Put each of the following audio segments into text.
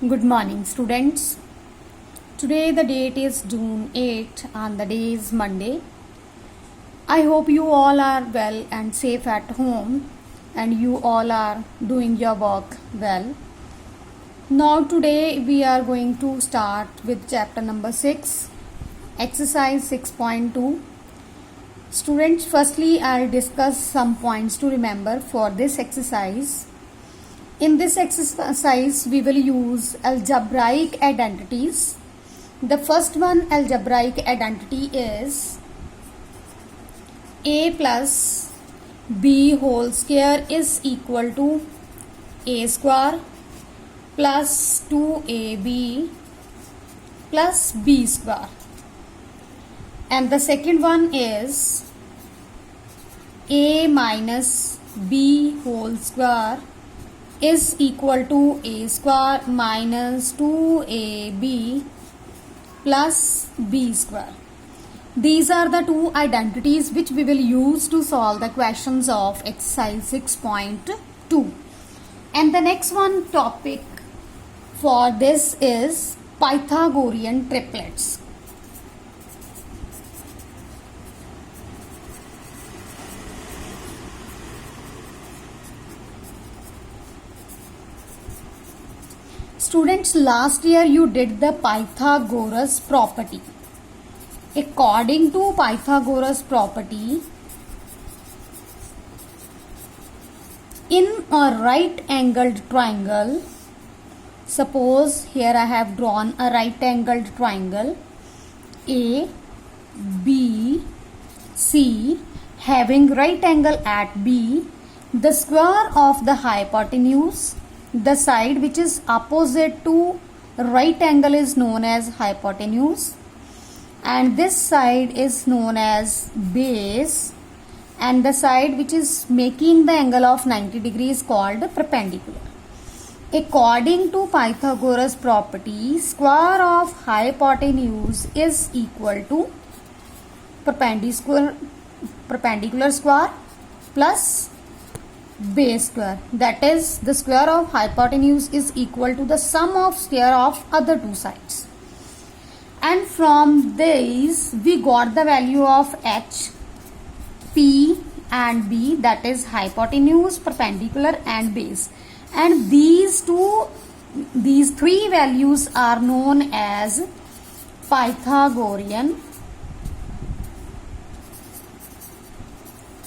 Good morning, students. Today the date is June 8 and the day is Monday. I hope you all are well and safe at home and you all are doing your work well. Now today we are going to start with chapter number 6, exercise 6.2. Students, firstly I'll discuss some points to remember for this exercise. In this exercise, we will use algebraic identities. The first one, algebraic identity, is a plus b whole square is equal to a square plus 2ab plus b square. And the second one is a minus b whole square is equal to a square minus 2ab plus b square. These are the two identities which we will use to solve the questions of exercise 6.2. And the next one topic for this is Pythagorean triplets. Students, last year you did the Pythagoras property. According to Pythagoras property, in a right angled triangle, suppose here I have drawn a right angled triangle A, B, C having right angle at B, the square of the hypotenuse, the side which is opposite to right angle is known as hypotenuse, and this side is known as base, and the side which is making the angle of 90 degrees is called perpendicular. According to Pythagoras property, square of hypotenuse is equal to perpendicular square plus base square, that is the square of hypotenuse is equal to the sum of square of other two sides. And from these we got the value of h, p and b, that is hypotenuse, perpendicular and base, and these three values are known as Pythagorean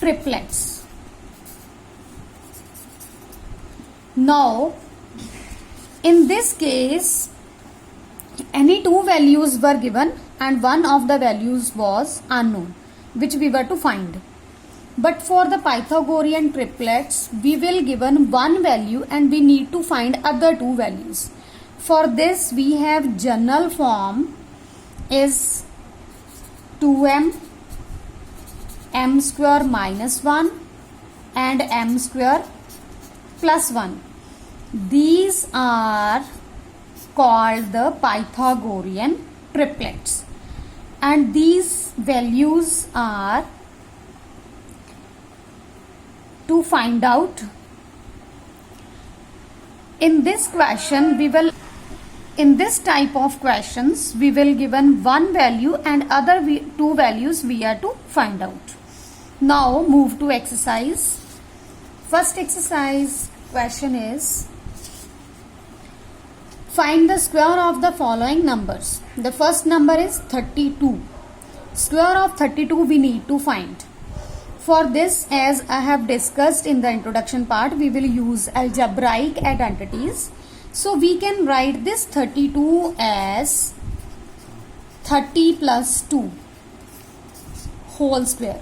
triplets. Now, in this case, any two values were given and one of the values was unknown, which we were to find. But for the Pythagorean triplets, we will given one value and we need to find other two values. For this, we have general form is 2m, m square minus 1 and m square plus 1. These are called the Pythagorean triplets, and these values are to find out. In this question in this type of questions we will given one value and other two values we are to find out. Now move to exercise. First exercise question is, find the square of the following numbers. The first number is 32. Square of 32 we need to find. For this, as I have discussed in the introduction part, we will use algebraic identities. So we can write this 32 as 30 plus 2 whole square.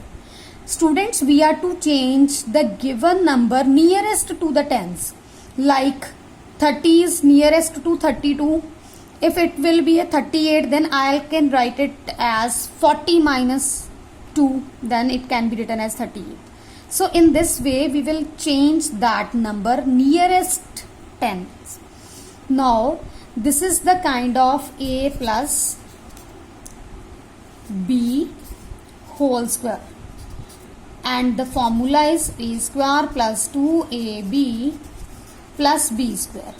Students, we are to change the given number nearest to the tens. Like 30 is nearest to 32. If it will be a 38, then I can write it as 40 minus 2. Then it can be written as 38. So in this way, we will change that number nearest tens. Now, this is the kind of a plus b whole square. And the formula is a square plus 2ab plus b square.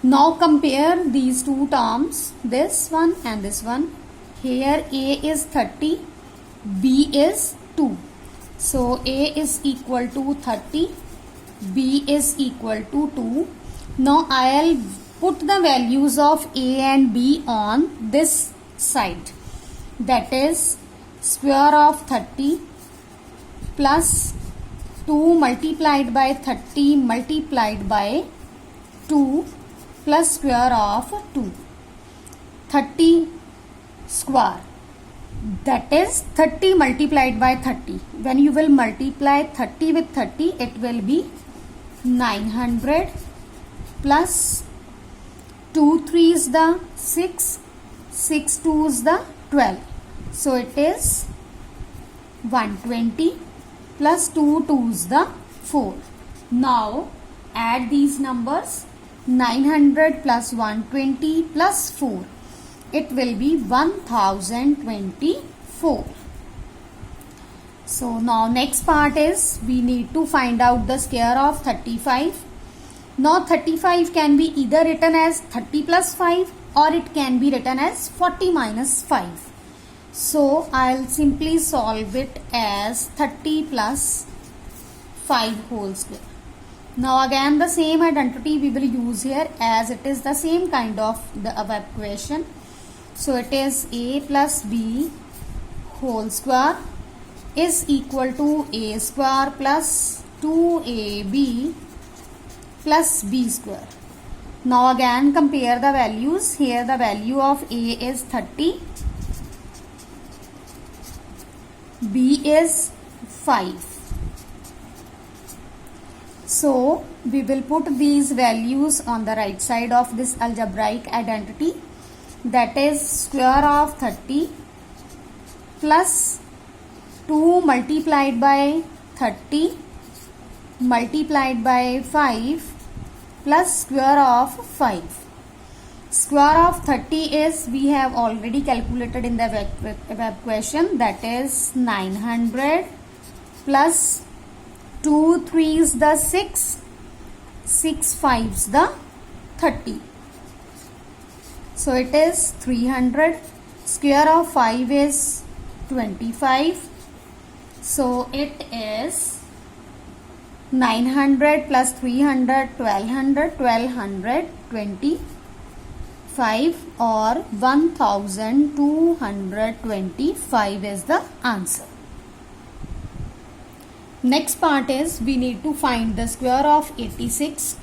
Now compare these two terms, this one and this one. Here A is 30, B is 2. So A is equal to 30, B is equal to 2. Now I'll put the values of A and B on this side. That is square of 30 plus 2 multiplied by 30 multiplied by 2 plus square of 2. 30 square, that is 30 multiplied by 30. When you will multiply 30 with 30, it will be 900 plus 2 3 is the 6, 6 2 is the 12. So it is 120 plus 2 2 is the 4. Now add these numbers. 900 plus 120 plus 4. It will be 1024. So now next part is we need to find out the square of 35. Now 35 can be either written as 30 plus 5 or it can be written as 40 minus 5. So I'll simply solve it as 30 plus 5 whole square. Now again the same identity we will use here, as it is the same kind of the above equation. So it is A plus B whole square is equal to A square plus 2AB plus B square. Now again compare the values. Here the value of A is 30, B is 5. So we will put these values on the right side of this algebraic identity. That is square of 30 plus 2 multiplied by 30 multiplied by 5 plus square of 5. Square of 30 is, we have already calculated in the equation, that is 900 plus 2 3 is the 6, 6 5 is the 30. So it is 300. Square of 5 is 25. So it is 900 plus 300, 1200, 1225 or 1225 is the answer. Next part is we need to find the square of 86.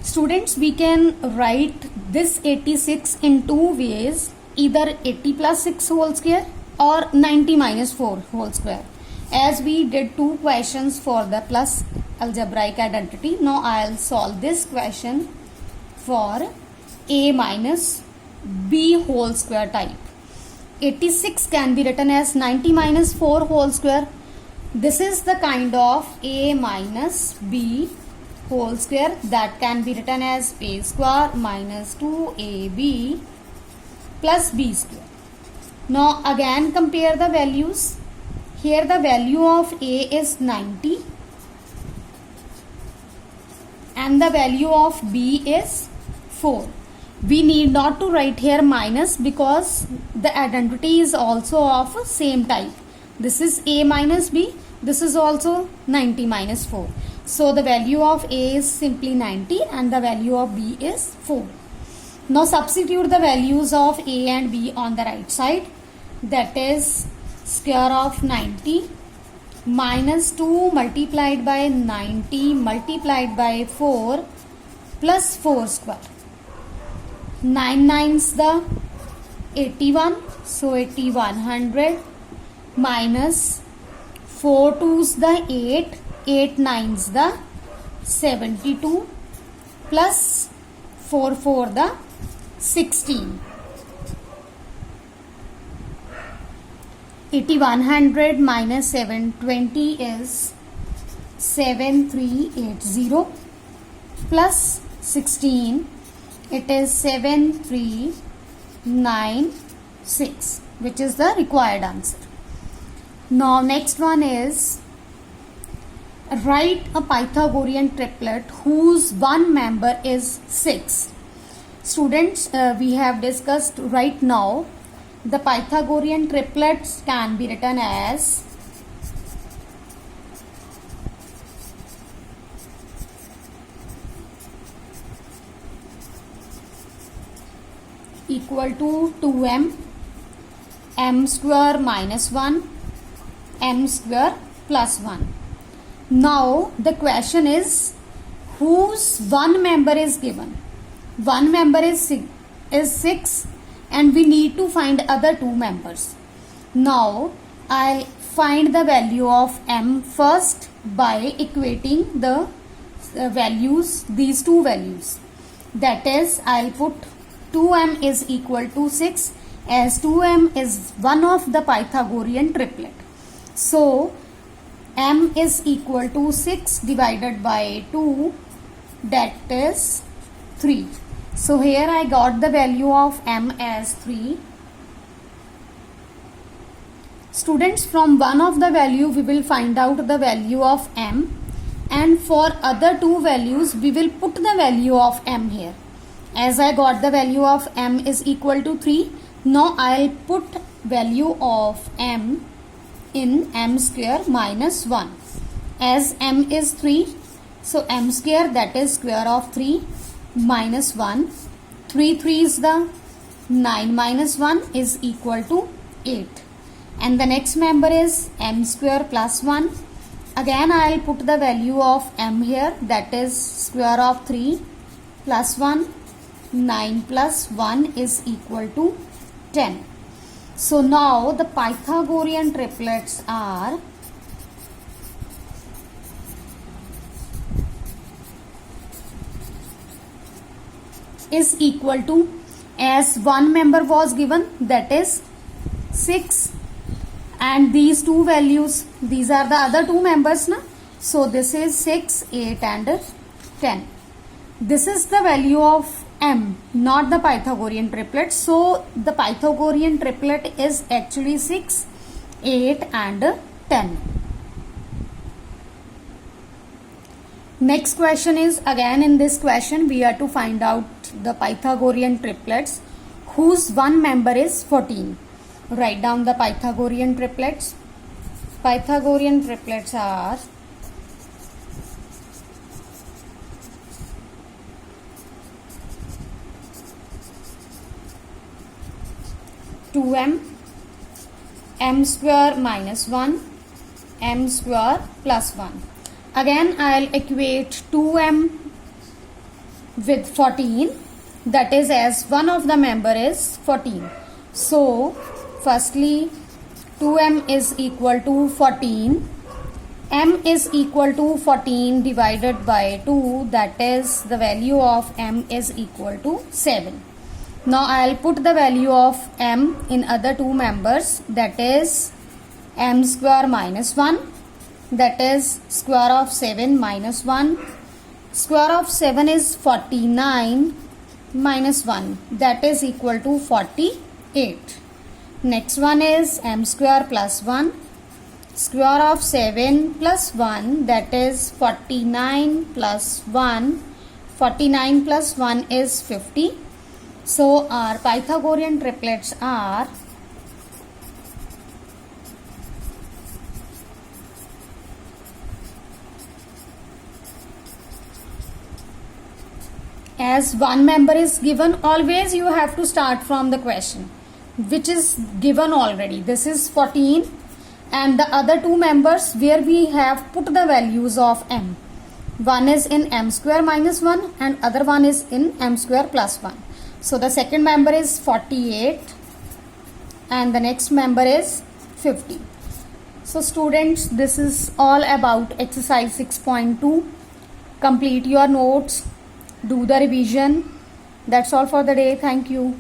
Students, we can write this 86 in two ways, either 80 plus 6 whole square or 90 minus 4 whole square. As we did two questions for the plus algebraic identity, now I'll solve this question for A minus B whole square type. 86 can be written as 90 minus 4 whole square. This is the kind of A minus B whole square that can be written as A square minus 2AB plus B square. Now again compare the values. Here the value of A is 90 and the value of B is 4. We need not to write here minus because the identity is also of same type. This is A minus B. This is also 90 minus 4. So the value of A is simply 90 and the value of B is 4. Now substitute the values of A and B on the right side. That is square of 90 minus 2 multiplied by 90 multiplied by 4 plus 4 square. 9 9's the 81. So 8100 minus 4 2's the 8, 8 9's the 72 plus 4 4 the 16. 8100 minus 720 is 7380 plus 16, it is 7396, which is the required answer. Now next one is Write a Pythagorean triplet whose one member is 6. Students, we have discussed right now the Pythagorean triplets can be written as equal to 2m m square minus 1 m square plus 1. Now the question is whose one member is given. One member is 6 and we need to find other two members. Now I'll find the value of m first by equating the values, these two values. That is, I'll put 2m is equal to 6 as 2m is one of the Pythagorean triplet. So m is equal to 6 divided by 2, that is 3. So here I got the value of m as 3. Students, from one of the value we will find out the value of m, and for other two values we will put the value of m here. As I got the value of m is equal to 3, now I'll put value of m in m square minus 1. As m is 3, so m square, that is square of 3 minus 1. 3 3 is the 9 minus 1 is equal to 8. And the next member is m square plus 1. Again I'll put the value of m here, that is square of 3 plus 1. 9 plus 1 is equal to 10. So now the Pythagorean triplets are is equal to, as one member was given, that is 6, and these two values, these are the other two members na? So this is 6, 8 and 10. This is the value of m, not the Pythagorean triplet. So the Pythagorean triplet is actually 6, 8 and 10. Next question is, again in this question we are to find out the Pythagorean triplets whose one member is 14. Write down the Pythagorean triplets. Pythagorean triplets are 2m m square minus 1 m square plus 1. Again I'll equate 2m with 14, that is, as one of the member is 14. So firstly 2m is equal to 14. M is equal to 14 divided by 2, that is the value of m is equal to 7. Now I'll put the value of m in other two members, that is m square minus 1, that is square of 7 minus 1. Square of 7 is 49 minus 1, that is equal to 48. Next one is m square plus 1. Square of 7 plus 1, that is 49 plus 1. 49 plus 1 is 50. So our Pythagorean triplets are as one member is given, always you have to start from the question which is given already. This is 14 and the other two members where we have put the values of m. One is in m square minus 1 and other one is in m square plus 1. So the second member is 48 and the next member is 50. So students, this is all about exercise 6.2. Complete your notes, do the revision. That's all for the day. Thank you.